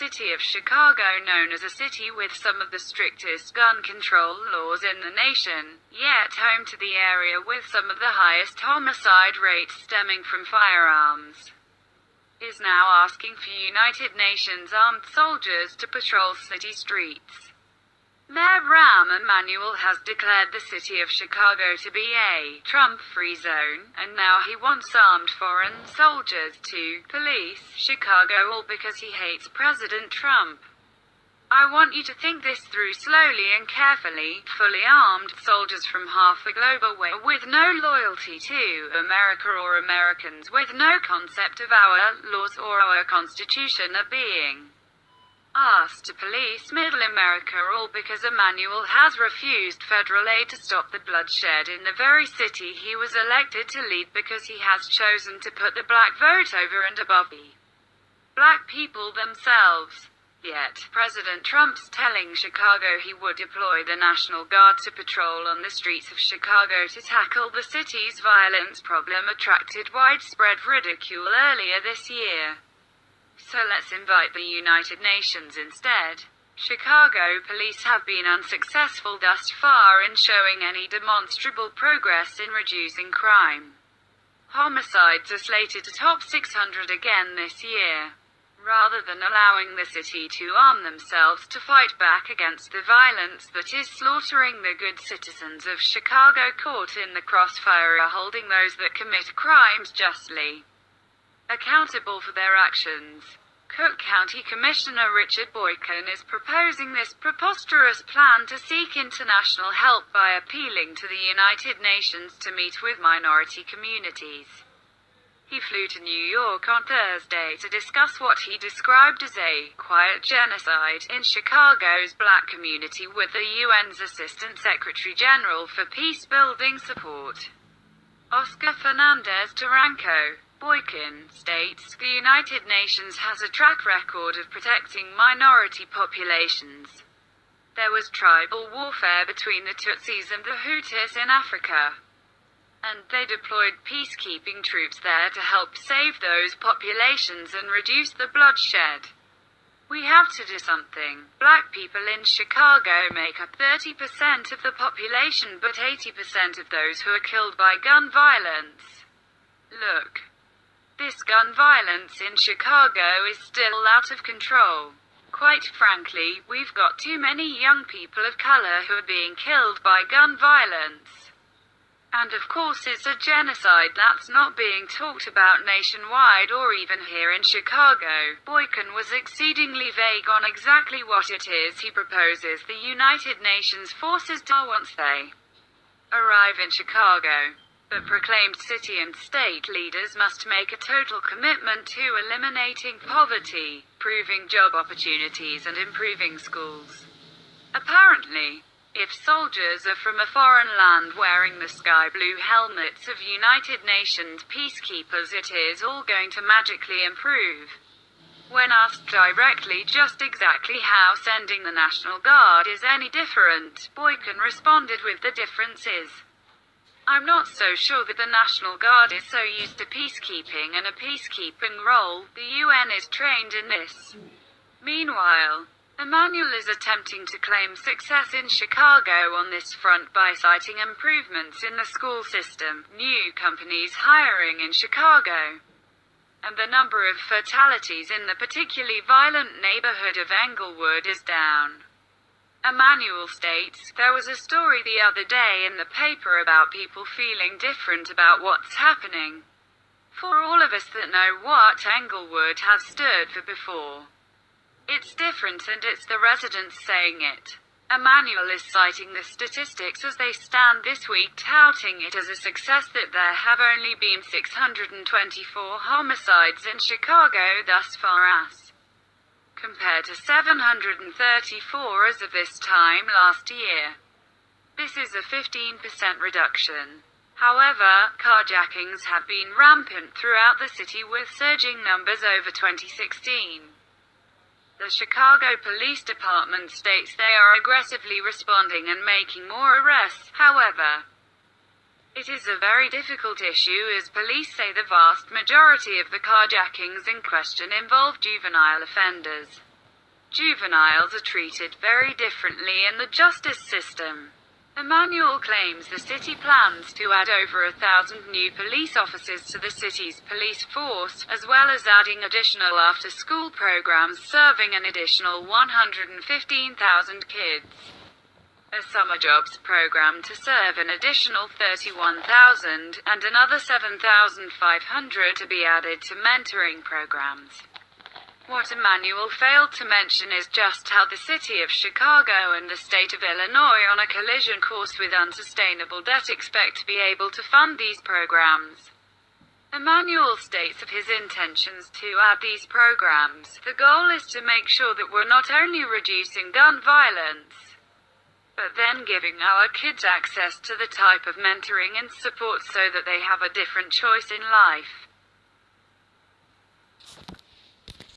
city of Chicago, known as a city with some of the strictest gun control laws in the nation, yet home to the area with some of the highest homicide rates stemming from firearms, is now asking for United Nations armed soldiers to patrol city streets. Mayor Rahm Emanuel has declared the city of Chicago to be a Trump-free zone, and now he wants armed foreign soldiers to police Chicago, all because he hates President Trump. I want you to think this through slowly and carefully. Fully armed soldiers from half the globe away, with no loyalty to America or Americans, with no concept of our laws or our Constitution, are being asked to police Middle America, all because Emmanuel has refused federal aid to stop the bloodshed in the very city he was elected to lead, because he has chosen to put the black vote over and above the black people themselves. Yet, President Trump's telling Chicago he would deploy the National Guard to patrol on the streets of Chicago to tackle the city's violence problem attracted widespread ridicule earlier this year. So let's invite the United Nations instead. Chicago police have been unsuccessful thus far in showing any demonstrable progress in reducing crime. Homicides are slated to top 600 again this year. Rather than allowing the city to arm themselves to fight back against the violence that is slaughtering the good citizens of Chicago, caught in the crossfire are holding those that commit crimes justly accountable for their actions. Cook County Commissioner Richard Boykin is proposing this preposterous plan to seek international help by appealing to the United Nations to meet with minority communities. He flew to New York on Thursday to discuss what he described as a quiet genocide in Chicago's black community with the UN's Assistant Secretary General for Peace-Building Support, Oscar Fernandez Taranco. Boykin states, the United Nations has a track record of protecting minority populations. There was tribal warfare between the Tutsis and the Hutus in Africa, and they deployed peacekeeping troops there to help save those populations and reduce the bloodshed. We have to do something. Black people in Chicago make up 30% of the population, but 80% of those who are killed by gun violence. Look. This gun violence in Chicago is still out of control. Quite frankly, we've got too many young people of color who are being killed by gun violence. And of course it's a genocide that's not being talked about nationwide or even here in Chicago. Boykin was exceedingly vague on exactly what it is he proposes the United Nations forces do once they arrive in Chicago. But proclaimed city and state leaders must make a total commitment to eliminating poverty, improving job opportunities and improving schools. Apparently, if soldiers are from a foreign land wearing the sky blue helmets of United Nations peacekeepers, it is all going to magically improve. When asked directly just exactly how sending the National Guard is any different, Boykin responded with, the difference is, I'm not so sure that the National Guard is so used to peacekeeping and a peacekeeping role. The UN is trained in this. Meanwhile, Emmanuel is attempting to claim success in Chicago on this front by citing improvements in the school system, new companies hiring in Chicago, and the number of fatalities in the particularly violent neighborhood of Englewood is down. Emmanuel states, there was a story the other day in the paper about people feeling different about what's happening. For all of us that know what Englewood has stood for before, it's different, and it's the residents saying it. Emmanuel is citing the statistics as they stand this week, touting it as a success that there have only been 624 homicides in Chicago thus far, as compared to 734 as of this time last year. This is a 15% reduction. However, carjackings have been rampant throughout the city, with surging numbers over 2016. The Chicago Police Department states they are aggressively responding and making more arrests. However, it is a very difficult issue, as police say the vast majority of the carjackings in question involve juvenile offenders. Juveniles are treated very differently in the justice system. Emanuel claims the city plans to add over 1,000 new police officers to the city's police force, as well as adding additional after-school programs serving an additional 115,000 kids. A summer jobs program to serve an additional 31,000, and another 7,500 to be added to mentoring programs. What Emanuel failed to mention is just how the city of Chicago and the state of Illinois, on a collision course with unsustainable debt, expect to be able to fund these programs. Emanuel states of his intentions to add these programs. The goal is to make sure that we're not only reducing gun violence, but then giving our kids access to the type of mentoring and support so that they have a different choice in life.